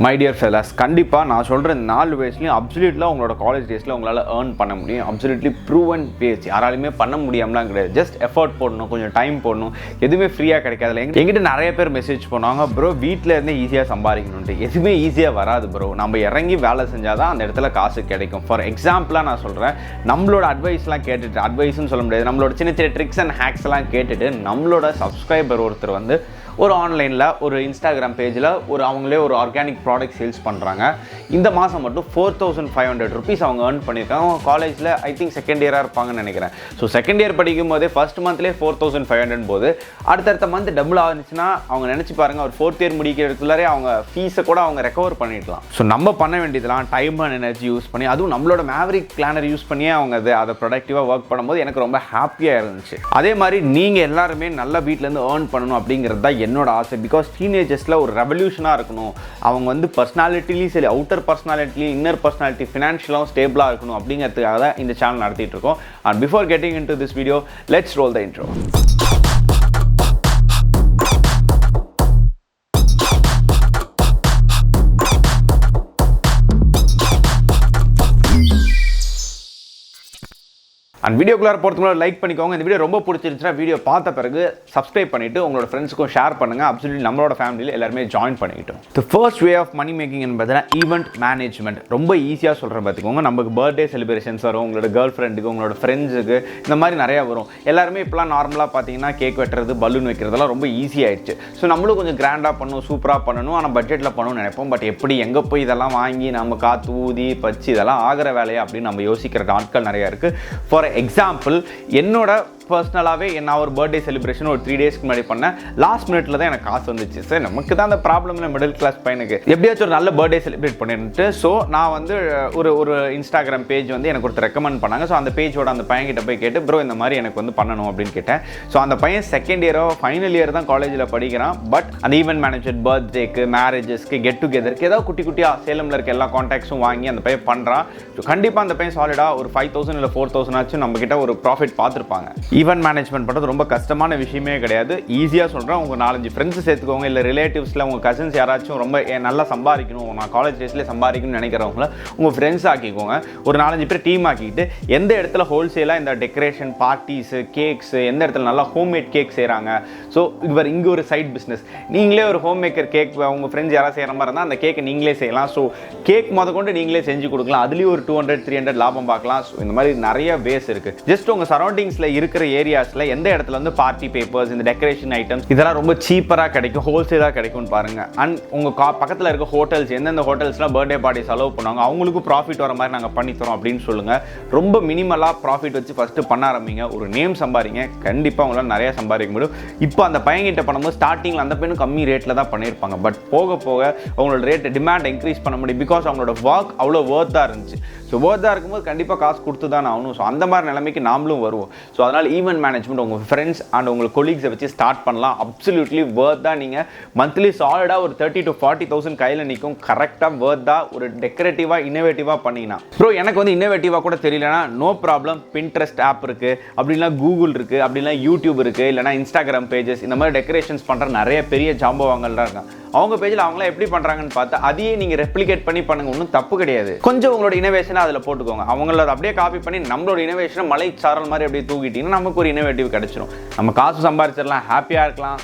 My dear ஃபெல்லர்ஸ், கண்டிப்பாக நான் சொல்கிற 4 வயசுலையும் அப்சல்யூட்லாம் உங்களோட காலேஜ் டேஸில் உங்களால் ஏர்ன் பண்ண முடியும். அப்சல்யூட்லி ப்ரூவன் பேஸ், யாராலுமே பண்ண முடியாமலாம் கிடையாது. ஜஸ்ட் எஃபர்ட் போடணும், கொஞ்சம் டைம் போடணும், எதுவுமே ஃப்ரீயாக கிடைக்காதுல. எங்கிட்ட நிறைய பேர் மெசேஜ் பண்ணுவாங்க, ப்ரோ வீட்டில் இருந்தே ஈஸியாக சம்பாதிக்கணுன்ட்டு. எதுவுமே ஈஸியாக வராது ப்ரோ, நம்ம இறங்கி வேலை செஞ்சால் தான் அந்த இடத்துல காசு கிடைக்கும். ஃபார் எக்ஸாம்பிளாக நான் சொல்கிறேன், நம்மளோட அட்வைஸ்லாம் கேட்டுட்டு, அட்வைஸ்ன்னு சொல்ல முடியாது, நம்மளோட சின்ன சின்ன ட்ரிக்ஸ் அண்ட் ஹேக்ஸ்லாம் கேட்டுட்டு நம்மளோட சப்ஸ்கிரைபர் ஒருத்தர் வந்து ஒரு ஆன்லைனில் ஒரு இன்ஸ்டாகிராம் பேஜில் அவங்களே ஒரு ஆர்கானிக் ப்ராடக்ட் சேல்ஸ் பண்ணுறாங்க. இந்த மாதம் மட்டும் 4500 rupees அவங்க ஏர்ன் பண்ணியிருக்காங்க. அவங்க காலேஜில் ஐ திங்க் செகண்ட் இயராக இருப்பாங்கன்னு நினைக்கிறேன். ஸோ செகண்ட் இயர் படிக்கும் போதே ஃபர்ஸ்ட் மந்த்லேயே 4500 போது அடுத்தடுத்த மந்த் டபுள் ஆச்சுன்னா அவங்க நினச்சி பாருங்கள், ஒரு 4th இயர் முடிக்கிறதுக்குள்ளாரே அவங்க ஃபீஸை கூட அவங்க ரெக்கவர் பண்ணிடலாம். ஸோ நம்ம பண்ண வேண்டியதெல்லாம் டைம் அண்ட் எனர்ஜி யூஸ் பண்ணி, அதுவும் நம்மளோட மேவரிக் பிளானர் யூஸ் பண்ணியே அவங்க அதை ப்ரொடக்டிவாக ஒர்க் பண்ணும்போது எனக்கு ரொம்ப ஹாப்பியாக இருந்துச்சு. அதே மாதிரி நீங்கள் எல்லாருமே நல்ல வீட்டிலேருந்து ஏர்ன் பண்ணணும் அப்படிங்கிறது தான் என்னோட ஆசை. பிகாஸ் டீனேஜர்ஸில் ஒரு ரெவல்யூஷனாக இருக்கணும். அவங்க வந்து பர்சனாலிட்டிலையும் சரி, அவுட்டர் பர்சனாலிட்டிலையும் இன்னர் பர்சனாலிட்டி ஃபினான்ஷியலாகவும் ஸ்டேபிளாக இருக்கணும் அப்படிங்கிறதுக்காக தான் இந்த சேனல் நடத்திட்டு இருக்கோம். And before getting into this video, let's roll the intro. And வீடியோக்குள்ளார போகிறதுக்குள்ள லைக் பண்ணிக்கோங்க. இந்த வீடியோ ரொம்ப பிடிச்சிருந்துச்சுன்னா வீடியோ பார்த்த பிறகு சப்ஸ்கிரைப் பண்ணிவிட்டு உங்களோட ஃப்ரெண்ட்ஸுக்கும் ஷேர் பண்ணுங்கள். அப்சல்யூட்லி நம்மளோட ஃபேமிலியில் எல்லாருமே ஜாயின் பண்ணிக்கிட்டோம். The first way of money making பார்த்தீங்கன்னா ஈவெண்ட் மேனேஜ்மெண்ட். ரொம்ப ஈஸியாக சொல்கிறேன் பார்த்துக்கோங்க. நமக்கு பர்த்டே செலிப்ரேஷன்ஸ் வரும், உங்களோட கேர்ள் ஃப்ரெண்டுக்கு, உங்களோட ஃப்ரெண்ட்ஸுக்கு, இந்த மாதிரி நிறையா வரும். எல்லாருமே இப்போலாம் நார்மலாக பார்த்தீங்கன்னா கேக் வெட்டுறது, பலூன் வைக்கிறதெல்லாம் ரொம்ப ஈஸி ஆயிடுச்சு. ஸோ நம்மளும் கொஞ்சம் கிராண்டாக பண்ணணும், சூப்பராக பண்ணணும், ஆனால் பட்ஜெட்டில் பண்ணணும்னு நினைப்போம். பட் எப்படி எங்கே போய் இதெல்லாம் வாங்கி நம்ம காற்று ஊதி பச்சு இதெல்லாம் ஆகிற வேலையா அப்படின்னு நம்ம யோசிக்கிற நாட்கள் நிறையா இருக்குது. ஃபார் எக்ஸாம்பிள், என்னோட பர்சனலாகவே நான் ஒரு பர்த்டே செலிப்ரேஷன் ஒரு 3 days முன்னாடி பண்ணேன். லாஸ்ட் மினிட்ல தான் எனக்கு காசு வந்துச்சு. சார் நமக்கு தான் அந்த ப்ராப்ளம் இல்லை, மிடில் கிளாஸ் பையனுக்கு எப்படியாச்சும் ஒரு நல்ல பர்த்டே செலிப்ரேட் பண்ணிட்டு. ஸோ நான் வந்து ஒரு இன்ஸ்டாகிராம் பேஜ் வந்து எனக்கு ஒருத்தர் ரெக்கமெண்ட் பண்ணாங்க. ஸோ அந்த பேஜோட அந்த பையன்கிட்ட போய் கேட்டு, ப்ரோ இந்த மாதிரி எனக்கு வந்து பண்ணணும் அப்படின்னு கேட்டேன். ஸோ அந்த பையன் செகண்ட் இயரோ ஃபைனல் இயர் தான் காலேஜில் படிக்கிறான். பட் அந்த ஈவெண்ட் மேனேஜர், பர்த்டேக்கு, மேரேஜஸ்க்கு, கெட் டுகெதருக்கு ஏதாவது குட்டி குட்டியாக சேலமில் இருக்க எல்லா கான்டாக்ட்ஸும் வாங்கி அந்த பையன் பண்ணுறான். ஸோ கண்டிப்பாக அந்த பையன் சாலிடாக ஒரு 5000 இல்லை 4000 ஆச்சும் நம்மக்கிட்ட ஒரு ப்ராஃபிட் பார்த்துருப்பாங்க. ஈவெண்ட் மேனேஜ்மெண்ட் பண்ணுறது ரொம்ப கஷ்டமான விஷயமே கிடையாது. ஈஸியாக சொல்கிறேன், உங்கள் 4-5 ஃப்ரெண்ட்ஸ் சேர்த்துக்கோங்க, இல்லை ரிலேட்டிவ்ஸில் உங்கள் கசின்ஸ் யாராச்சும் ரொம்ப நல்லா சம்பாதிக்கணும், நான் காலேஜ் டேஸ்லேயே சம்பாதிக்கணும்னு நினைக்கிறவங்கள உங்கள் ஃப்ரெண்ட்ஸ் ஆக்கிக்கோங்க. ஒரு 4-5 பேர் டீம் ஆக்கிக்கிட்டு எந்த இடத்துல ஹோல்சேலாக இந்த டெக்கரேஷன், பார்ட்டிஸு, கேக்ஸு, எந்த இடத்துல நல்லா ஹோம்மேட் கேக் செய்கிறாங்க. ஸோ இங்கே ஒரு சைட் பிஸ்னஸ். நீங்களே ஒரு ஹோம் மேக்கர் கேக் உங்கள் ஃப்ரெண்ட்ஸ் யாராவது செய்கிற மாதிரி இருந்தால் அந்த கேக்கை நீங்களே செய்யலாம். ஸோ கேக் கொண்டு நீங்களே செஞ்சு கொடுக்கலாம். அதுலேயும் ஒரு 200-300 லாபம் பார்க்கலாம். ஸோ இந்த மாதிரி நிறைய வேஸ் இருக்குது. ஜஸ்ட் உங்கள் சரௌண்டிங்ஸில் இருக்கிற ஏரியாஸில் எந்த இடத்துல வந்து பார்ட்டி பேப்பர்ஸ், இந்த டெக்கரேஷன் ஐட்டம்ஸ் இதெல்லாம் ரொம்ப சீப்பராக கிடைக்கும், ஹோல்சேலாக கிடைக்கும்னு பாருங்கள். அண்ட் உங்கள் பக்கத்தில் இருக்க ஹோட்டல்ஸ், எந்தெந்த ஹோட்டல்ஸ்லாம் பர்த்டே பார்ட்டிஸ் அலோவ் பண்ணுவாங்க, அவங்களுக்கும் ப்ராஃபிட் வர மாதிரி நாங்கள் பண்ணித்தரோம் அப்படின்னு சொல்லுங்கள். ரொம்ப மினிமலாக ப்ராஃபிட் வச்சு ஃபஸ்ட்டு பண்ண ஆரம்பிங்க. ஒரு நேம் சம்பாதிங்க, கண்டிப்பாக உங்களால் நிறையா சம்பாதிக்க முடியும். இப்போ அந்த பையன்கிட்ட பண்ணும்போது ஸ்டார்டிங்கில் அந்த பையனும் கம்மி ரேட்டில் தான் பண்ணியிருப்பாங்க. பட் போக போக அவங்களோட ரேட் டிமாண்ட் இன்க்ரீஸ் பண்ண முடியும். பிகாஸ் அவங்களோட ஒர்க் அவ்வளோ ஒர்த்தாக இருந்துச்சு. ஸோ ஒர்த்தாக இருக்கும்போது கண்டிப்பாக காசு கொடுத்து தான் ஆகணும். ஸோ அந்த மாதிரி நிலைமைக்கு நாமளும் வருவோம். ஸோ அதனால் ஈவெண்ட் மேனேஜ்மெண்ட் உங்கள் ஃப்ரெண்ட்ஸ் அண்ட் உங்கள் கொலீக்ஸை வச்சு ஸ்டார்ட் பண்ணலாம். அப்சல்யூட்லி வர்த்தாக நீங்கள் மந்த்லி சாலிடாக ஒரு 30,000 to 40,000 கையில் நிற்கும். கரெக்டாக வர்த்தாக ஒரு டெக்கரேட்டிவாக இன்னோவேட்டிவாக பண்ணிங்கன்னா, ப்ரோ எனக்கு வந்து இன்னோவேட்டிவாக கூட தெரியலனா நோ ப்ராப்ளம். பின்ட்ரெஸ்ட் ஆப் இருக்குது, அப்படின்னா கூகுள் இருக்குது, அப்படின்னா யூடியூப் இருக்குது, இல்லைனா இன்ஸ்டாகிராம் பேஜஸ், இந்த மாதிரி டெக்கரேஷன்ஸ் பண்ணுற நிறைய பெரிய ஜாம்பவாங்கள்லாம் இருக்காங்க. அவங்க பேஜில் அவங்களாம் எப்படி பண்ணுறாங்கன்னு பார்த்தா அதையே நீங்கள் ரெப்ளிகேட் பண்ணி பண்ணுங்க, ஒன்றும் தப்பு கிடையாது. கொஞ்சம் உங்களோட இனோவேஷனை அதில் போட்டுக்கோங்க. அவங்கள அப்படியே காப்பி பண்ணி நம்மளோட இனோவேஷனை மலை சாரல் மாதிரி அப்படியே தூக்கிட்டீங்கன்னா நமக்கு ஒரு இனோவேட்டிவ் கிடைச்சிடும். நம்ம காசு சம்பாதிச்சிடலாம், ஹாப்பியாக இருக்கலாம்.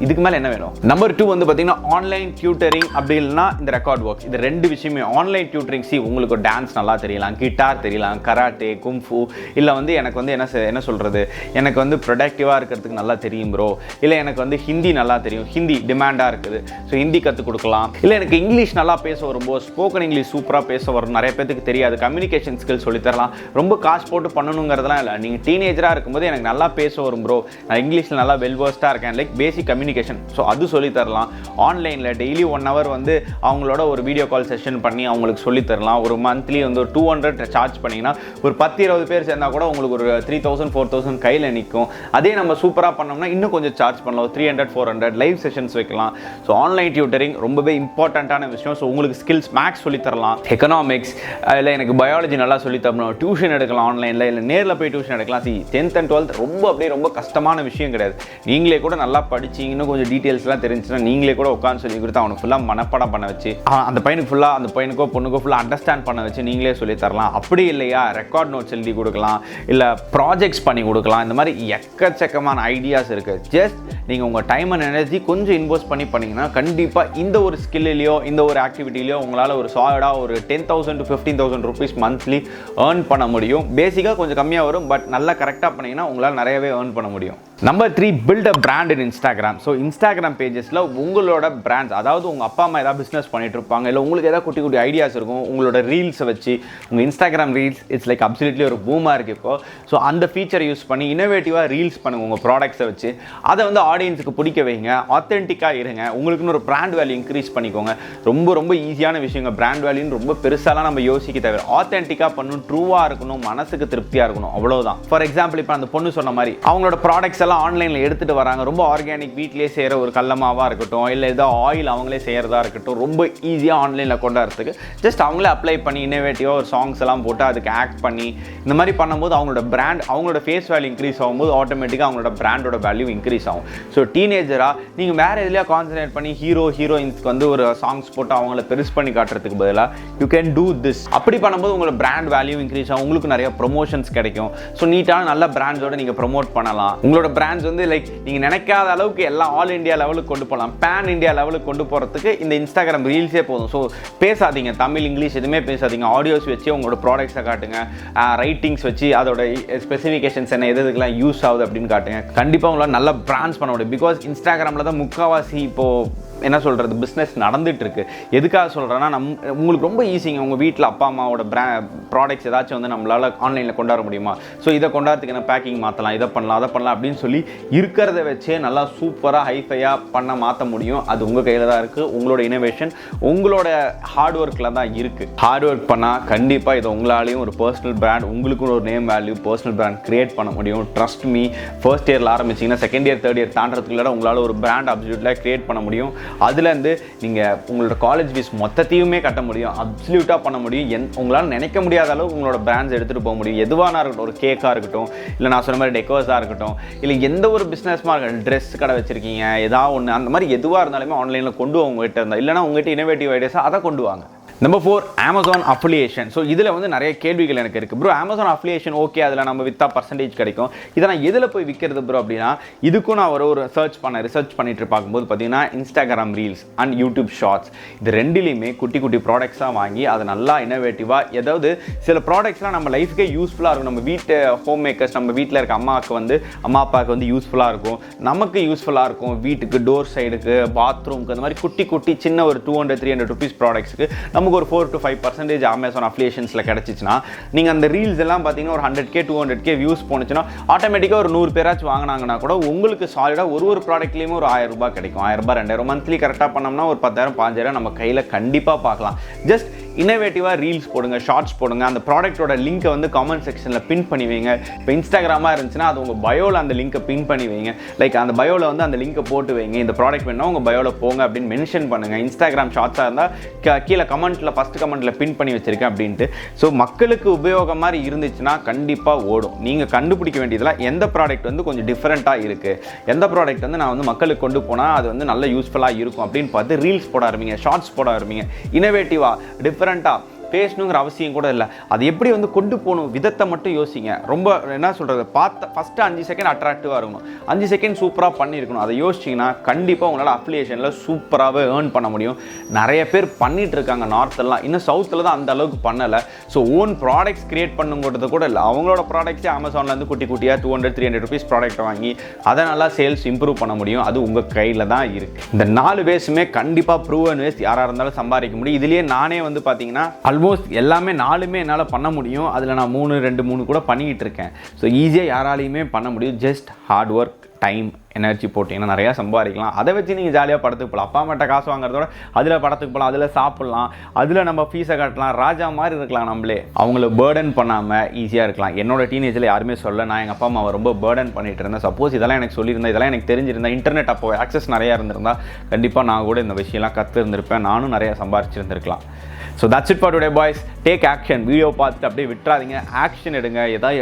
இதுக்கு மேலே என்ன வேணும்? நம்பர் 2 வந்து பார்த்தீங்கன்னா ஆன்லைன் டியூட்டரிங். அப்படி இல்லைனா இந்த ரெக்கார்ட் ஒர்க்ஸ். இது 2 விஷயமே. ஆன்லைன் டியூட்டரிங், உங்களுக்கு டான்ஸ் நல்லா தெரியலாம், கிட்டார் தெரியலாம், கராட்டே, கும்ஃபு, இல்லை வந்து எனக்கு வந்து என்ன சொல்கிறது, எனக்கு வந்து ப்ரொடக்டிவாக இருக்கிறதுக்கு நல்லா தெரியும் ப்ரோ, இல்லை எனக்கு வந்து ஹிந்தி நல்லா தெரியும், ஹிந்தி டிமாண்டாக இருக்குது, ஸோ ஹிந்தி கற்றுக் கொடுக்கலாம். இல்லை எனக்கு இங்கிலீஷ் நல்லா பேச வரும்போது, ஸ்போக்கன் இங்கிலீஷ் சூப்பராக பேச வரும், நிறைய பேருக்கு தெரியாது, கம்யூனிகேஷன் ஸ்கில் சொல்லித்தரலாம். ரொம்ப காசு போட்டு பண்ணணுங்கிறதுலாம் இல்லை. நீங்கள் டீனேஜராக இருக்கும்போது எனக்கு நல்லா பேச வரும் ப்ரோ, நான் இங்கிலீஷில் நல்லா வெல்வர்ஸ்டாக இருக்கேன், லைக் பேசிக் கம்யூனிகேஷன், ஸோ அது சொல்லி தரலாம். ஆன்லைனில் டெய்லி 1 hour வந்து அவங்களோட ஒரு வீடியோ கால் செஷன் பண்ணி அவங்களுக்கு சொல்லி தரலாம். ஒரு மந்த்லி வந்து ஒரு 200 சார்ஜ் பண்ணிங்கன்னா ஒரு 10-20 பேர் சேர்ந்தால் கூட உங்களுக்கு ஒரு 3,000-4,000 கையில் நிற்கும். அதே நம்ம சூப்பராக பண்ணோம்னா இன்னும் கொஞ்சம் சார்ஜ் பண்ணலாம். ஒரு 300-400 லைவ் செஷன்ஸ் வைக்கலாம். ஸோ ஆன்லைன் டியூட்டரிங் ரொம்பவே இம்பார்ட்டண்ட்டான விஷயம். ஸோ உங்களுக்கு ஸ்கில்ஸ், மேக்ஸ் சொல்லி தரலாம், எக்கனாமிக்ஸ், இல்லை எனக்கு பயாலஜி நல்லா சொல்லி தரணும், டியூஷன் எடுக்கலாம் ஆன்லைனில், இல்லை நேரில் போய் டியூஷன் எடுக்கலாம். 10th and 12th ரொம்ப கஷ்டமான விஷயம் கிடையாது. நீங்களே கூட நல்லா படிச்சிங்கன்னா இன்னும் கொஞ்சம் டீட்டெயில்ஸ்லாம் தெரிஞ்சுன்னா நீங்களே கூட உட்காந்து சொல்லி கொடுத்து அவனுக்கு ஃபுல்லாக மனப்பாடம் பண்ண வச்சு அந்த பையனுக்கோ பொண்ணுக்கோ ஃபுல்லாக அண்டர்ஸ்டாண்ட் பண்ண வச்சு நீங்களே சொல்லி தரலாம். அப்படி இல்லையா ரெக்கார்ட் நோட்ஸ் எழுதி கொடுக்கலாம், இல்லை ப்ராஜெக்ட்ஸ் பண்ணி கொடுக்கலாம். இந்த மாதிரி எக்கச்சக்கமான ஐடியாஸ் இருக்குது. ஜஸ்ட் நீங்கள் உங்கள் டைம் அண்ட் எனர்ஜி கொஞ்சம் இன்வெஸ்ட் பண்ணிங்கன்னா கண்டிப்பாக இந்த ஒரு ஸ்கில்லையோ இந்த ஒரு ஆக்டிவிட்டிலையோ உங்களால் ஒரு சாலிடாக ஒரு 10,000 to 15,000 rupees மந்த்லி ஏர்ன் பண்ண முடியும். பேசிக்காக கொஞ்சம் கம்மியாக வரும், பட் நல்லா கரெக்டாக பண்ணிங்கன்னா உங்களால் நிறையவே ஏர்ன் பண்ண முடியும். Number 3, build a brand in Instagram. So Instagram பேஜஸில் உங்களோட பிராண்ட்ஸ், அதாவது உங்கள் அப்பா அம்மா ஏதாவது பிஸ்னஸ் பண்ணிட்டு இருப்பாங்க, இல்லை உங்களுக்கு ஏதாவது குட்டி குட்டி ஐடியாஸ் இருக்கும், உங்களோட ரீல்ஸை வச்சு உங்கள் Instagram reels it's like absolutely ஒரு பூமாக இருக்குது இப்போ. ஸோ அந்த ஃபீச்சரை யூஸ் பண்ணி இன்னோவேட்டிவாக ரீல்ஸ் பண்ணுங்கள் உங்கள் ப்ராடக்ட்ஸை வச்சு. அதை வந்து ஆடியன்ஸுக்கு பிடிக்க வைங்க, ஆத்தென்டிக்காக இருங்க, உங்களுக்குன்னு ஒரு பிராண்ட் வேல்யூ இன்க்ரீஸ் பண்ணிக்கோங்க. ரொம்ப ரொம்ப ஈஸியான விஷயங்க. பிராண்ட் வேல்யூன்னு ரொம்ப பெருசாலாம் நம்ம யோசிக்க தேவை. ஆத்தென்டிக்காக பண்ணணும், ட்ரூவாக இருக்கணும், மனசுக்கு திருப்தியாக இருக்கணும், அவ்வளோதான். ஃபார் எக்ஸாம்பிள் இப்போ அந்த பொண்ணு சொன்ன மாதிரி அவங்களோட ப்ராடக்ட்ஸ் எல்லாம் ஆன்லைனில் எடுத்துகிட்டு வராங்க. ரொம்ப ஆர்கானிக், வீட்டிலேயே செய்கிற ஒரு கடலமாவாக இருக்கட்டும், இல்லை ஏதோ ஆயில் அவங்களே செய்கிறதா இருக்கட்டும், ரொம்ப ஈஸியாக ஆன்லைனில் கொண்டாடுறதுக்கு ஜஸ்ட் அவங்களே அப்ளை பண்ணி இன்னோவேட்டிவாக ஒரு சாங்ஸ் எல்லாம் போட்டு அதுக்கு ஆக்ட் பண்ணி இந்த மாதிரி பண்ணும்போது அவங்களோட பிராண்ட், அவங்களோட ஃபேஸ் வேல்யூ இன்க்ரீஸ் ஆகும்போது ஆட்டோமேட்டிக்காக அவங்களோட பிராண்டோட வேல்யூ இன்க்ரீஸ் ஆகும். ஸோ டீனேஜராக நீங்கள் வேறு எதுலையா கான்சன்ட்ரேட் பண்ணி ஹீரோயின்ஸ்க்கு வந்து ஒரு சாங்ஸ் போட்டு அவங்கள பெருசு பண்ணி காட்டுறதுக்கு பதிலாக யூ கேன் டூ திஸ். அப்படி பண்ணும்போது உங்களோட பிராண்ட் வேல்யூ இன்க்ரீஸ் ஆகும், உங்களுக்கு நிறைய ப்ரொமோஷன்ஸ் கிடைக்கும். ஸோ நீட்டான நல்ல பிராண்ட்ஸோட நீங்கள் ப்ரொமோட் பண்ணலாம். உங்களோட பிராண்ட்ஸ் வந்து லைக் நீங்கள் நினைக்காத அளவுக்கு எல்லாம் ஆல் இண்டியா லெவலுக்கு கொண்டு போகலாம். பேன் இண்டியா லெவலுக்கு கொண்டு போகிறதுக்கு இந்த இன்ஸ்டாகிராம் ரீல்ஸே போதும். ஸோ பேசாதீங்க, தமிழ் இங்கிலீஷ் எதுவுமே பேசாதீங்க. ஆடியோஸ் வச்சு உங்களோட ப்ராடக்ட்ஸை காட்டுங்க, ரைட்டிங்ஸ் வச்சு அதோட ஸ்பெசிஃபிகேஷன்ஸ் என்ன, எதுக்கெல்லாம் யூஸ் ஆகுது அப்படின்னு காட்டுங்க. கண்டிப்பாக உங்களால் நல்ல பிராண்ட்ஸ் பண்ண முடியும். பிகாஸ் இன்ஸ்டாகிராமில் தான் முக்கால்வாசி இப்போது என்ன சொல்கிறது பிஸ்னஸ் நடந்துட்டு இருக்கு. எதுக்காக சொல்கிறேன்னா உங்களுக்கு ரொம்ப ஈஸிங்க. உங்கள் வீட்டில் அப்பா அம்மாவோட ப்ராடக்ட்ஸ் ஏதாச்சும் வந்து நம்மளால் ஆன்லைனில் கொண்டாட முடியுமா? ஸோ இதை கொண்டாடுறதுக்கு என்ன பேக்கிங் மாற்றலாம், இதை பண்ணலாம், அதை பண்ணலாம் அப்படின்னு சொல்லி இருக்கிறத வச்சே நல்லா சூப்பராக ஹைஃபையாக மாற்ற முடியும். அது உங்கள் கையில் தான் இருக்குது. உங்களோட இனோவேஷன் உங்களோட ஹார்ட் ஒர்க்கில் தான் இருக்குது. ஹார்ட் ஒர்க் பண்ணால் கண்டிப்பாக இதை உங்களாலேயும் ஒரு பர்சனல் பிராண்ட், உங்களுக்கும் ஒரு name value, personal brand create பண்ண முடியும். ட்ரஸ்ட் மீ, ஃபர்ஸ்ட் இயரில் ஆரம்பிச்சிங்கன்னா செகண்ட் இயர் தேர்ட் இயர் தாண்டறதுக்குள்ள உங்களால் ஒரு பிராண்ட் அப்சல்யூட்டாக கிரியேட் பண்ண முடியும். அதுலேருந்து நீங்கள் உங்களோட காலேஜ் ஃபீஸ் மொத்தத்தையுமே கட்ட முடியும், அப்சல்யூட்டாக பண்ண முடியும். உங்களால் நினைக்க முடியாத அளவு உங்களோட பிராண்ட்ஸ் எடுத்துகிட்டு போக முடியும். எதுவானா இருக்கட்டும், ஒரு கேக்காக இருக்கட்டும், இல்லை நான் சொன்ன மாதிரி டெக்கோஸாக இருக்கட்டும், இல்லை எந்த ஒரு பிஸ்னஸ்மாக இருக்கட்டும், ட்ரெஸ் கடை வச்சுருக்கீங்க, ஏதாவது ஒன்று அந்த மாதிரி எதுவாக இருந்தாலுமே ஆன்லைனில் கொண்டு உங்ககிட்ட இருந்தால், இல்லைனா உங்கள்கிட்ட இனோவேட்டிவ் ஐடியாஸாக அதை கொண்டு வாங்க. Number 4, Amazon affiliation. ஸோ இதில் வந்து நிறைய கேள்விகள் எனக்கு இருக்குது. ப்ரோ அமேசான் அஃபிலியேஷன் ஓகே, அதில் நம்ம விற்றா பர்சன்டேஜ் கிடைக்கும், இதை நான் எதில் போய் விற்கிறது ப்ரோ அப்படின்னா, இதுக்கும் நான் ஒரு ரிசர்ச் பண்ணிட்டு பார்க்கும்போது பார்த்தீங்கன்னா Instagram reels and YouTube shorts இது ரெண்டுலேயுமே குட்டி குட்டி ப்ராடக்ட்ஸாக வாங்கி அதை நல்லா இன்னோவேட்டிவாக, ஏதாவது சில ப்ராடக்ட்ஸ்லாம் நம்ம லைஃப்க்கே யூஸ்ஃபுல்லாக இருக்கும். நம்ம வீட்டு ஹோம் மேக்கர்ஸ், நம்ம வீட்டில் இருக்க அம்மா அப்பாவுக்கு வந்து யூஸ்ஃபுல்லாக இருக்கும், நமக்கு யூஸ்ஃபுல்லாக இருக்கும். வீட்டுக்கு டோர் சைடுக்கு, பாத்ரூமுக்கு, அந்த மாதிரி குட்டி சின்ன ஒரு 200-300 rupees ப்ராடக்ட்ஸ்க்கு நமக்கு ஒரு 4 to 5% அமேசான் அஃபிலியேஷன்ஸில் கிடச்சிச்சுன்னா, நீங்கள் அந்த ரீல்ஸ் எல்லாம் பார்த்தீங்கன்னா ஒரு 100K 200K வியூஸ் போனுச்சுன்னா ஆட்டோமேட்டிக்காக ஒரு 100 பேராச்சும் வாங்கினாங்கன்னா கூட உங்களுக்கு சாலிடாக ஒரு ப்ராடக்ட்லேயுமே ஒரு 1000 ரூபாய் கிடைக்கும். 1000 ரூபாய் 2000 மந்த்லி கரெக்டாக பண்ணோம்னா ஒரு 10,000 5,000 நம்ம கையில் கண்டிப்பாக பார்க்கலாம். ஜஸ்ட் இன்னோவேட்டிவாக ரீல்ஸ் போடுங்க, ஷார்ட்ஸ் போடுங்க, அந்த ப்ராடக்ட்டோட லிங்க்கை வந்து கமெண்ட் செக்ஷனில் பின் பண்ணி வைங்க. இப்போ இன்ஸ்டாகிராமாக இருந்துச்சுன்னா அது உங்கள் பயோவில் அந்த லிங்க்கை பின் பண்ணி வைங்க. லைக் அந்த பயோவில் வந்து அந்த லிங்க்கை போட்டு வைங்க. இந்த ப்ராடக்ட் வேணும்னா உங்கள் பயோவில் போங்க அப்படின்னு மென்ஷன் பண்ணுங்கள். இன்ஸ்டாகிராம் ஷார்ட்ஸாக இருந்தால் கீழே ஃபஸ்ட் கமெண்ட்டில் பின் பண்ணி வச்சிருக்கேன் அப்படின்ட்டு. ஸோ மக்களுக்கு உபயோகம் மாதிரி இருந்துச்சுன்னா கண்டிப்பாக ஓடும். நீங்கள் கண்டுபிடிக்க வேண்டியதில் எந்த ப்ராடக்ட் வந்து கொஞ்சம் டிஃப்ரெண்ட்டாக இருக்குது, எந்த ப்ராடக்ட் வந்து நான் வந்து மக்களுக்கு கொண்டு போனால் அது வந்து நல்ல யூஸ்ஃபுல்லாக இருக்கும் அப்படின்னு பார்த்து ரீல்ஸ் போட ஆரம்பிங்க, ஷார்ட்ஸ் போட ஆரம்பிங்க. இன்னோவேட்டிவாக டிஃப்ரெண்ட்டாக பேசணுங்கிற அவசியம் கூட இல்லை. அது எப்படி வந்து கொண்டு போகணும் விதத்தை மட்டும் யோசிங்க. ரொம்ப என்ன சொல்கிறது, ஃபஸ்ட்டு 5 செகண்ட் அட்ராக்டிவாக இருக்கணும், 5 செகண்ட் சூப்பராக பண்ணியிருக்கணும். அதை யோசிச்சிங்கன்னா கண்டிப்பாக உங்களால் அஃபிலியேஷனில் சூப்பராகவே ஏர்ன் பண்ண முடியும். நிறைய பேர் பண்ணிகிட்டு இருக்காங்க நார்த்தெல்லாம், இன்னும் சவுத்தில் தான் அந்த அளவுக்கு பண்ணலை. ஸோ ஓன் ப்ராடக்ட்ஸ் கிரியேட் பண்ணுங்கிறது கூட இல்லை, அவங்களோட ப்ராடக்ட்ஸே அமேசான்லேருந்து குட்டியாக 200-300 rupees ப்ராடக்ட்டை வாங்கி அதை நல்லா சேல்ஸ் இம்ப்ரூவ் பண்ண முடியும். அது உங்கள் கையில் தான் இருக்குது. இந்த 4 வேஸுமே கண்டிப்பாக ப்ரூவன் வேஸ், யாராக இருந்தாலும் சம்பாதிக்க முடியும். இதுலேயே நானே வந்து பார்த்தீங்கன்னா ஆல்மோஸ்ட் எல்லாமே 4மே என்னால் பண்ண முடியும். அதில் நான் 2-3 கூட பண்ணிக்கிட்டு இருக்கேன். ஸோ ஈஸியாக யாராலையுமே பண்ண முடியும். Just hard work, time, energy போட்டிங்கன்னா நிறையா சம்பாதிக்கலாம். அதை வச்சு நீங்கள் ஜாலியாக படத்துக்கு போகலாம். அப்பா அம்மாட்ட காசு வாங்குறதோட அதில் படத்துக்கு போகலாம், அதில் சாப்பிட்லாம், அதில் நம்ம ஃபீஸை கட்டலாம், ராஜா மாதிரி இருக்கலாம். நம்மளே அவங்கள பேர்டன் பண்ணாமல் ஈஸியாக இருக்கலாம். என்னோட டீனேஜில் யாருமே சொல்ல, நான் எங்கள் அப்பா அம்மாவை ரொம்ப பேர்டன் பண்ணிட்டு இருந்தேன். சப்போஸ் இதெல்லாம் எனக்கு சொல்லியிருந்தேன், இதெல்லாம் எனக்கு தெரிஞ்சிருந்தேன், இன்டர்நெட் அப்போ ஆக்சஸ் நிறையா இருந்திருந்தால் கண்டிப்பாக நான் கூட இந்த விஷயம்லாம் கற்றுருந்துருப்பேன், நானும் நிறையா சம்பாரிச்சிருந்துருக்கலாம். So that's it for today boys. Take action. Video பார்த்துட்டு அப்படியே விட்டுறாதீங்க, ஆக்ஷன் எடுங்க. ஏதாவது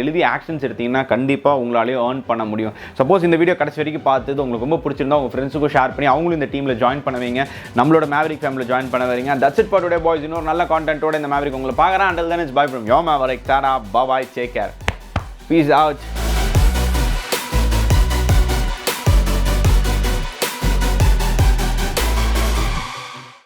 எழுதி ஆக்ஷன்ஸ் எடுத்தீங்கன்னா கண்டிப்பாக உங்களாலேயும் ஏர்ன் பண்ண முடியும். சப்போஸ் இந்த வீடியோ கடைசி வரைக்கும் பார்த்துட்டு உங்களுக்கு ரொம்ப பிடிச்சிருந்தா உங்கள் ஃப்ரெண்ட்ஸுக்கும் ஷேர் பண்ணி அவங்களும் இந்த டீமில் ஜாயின் பண்ண வைங்க, நம்மளோட மேவரிக் ஃபேமிலியில் ஜாயின் பண்ண வைங்க. That's it for today boys. இன்னொரு நல்ல கான்டென்ட்டோட இந்த மேவரிக் உங்களை பார்க்குறேன். Until then it's by from your Maverick. Tata, bye, take care, peace out.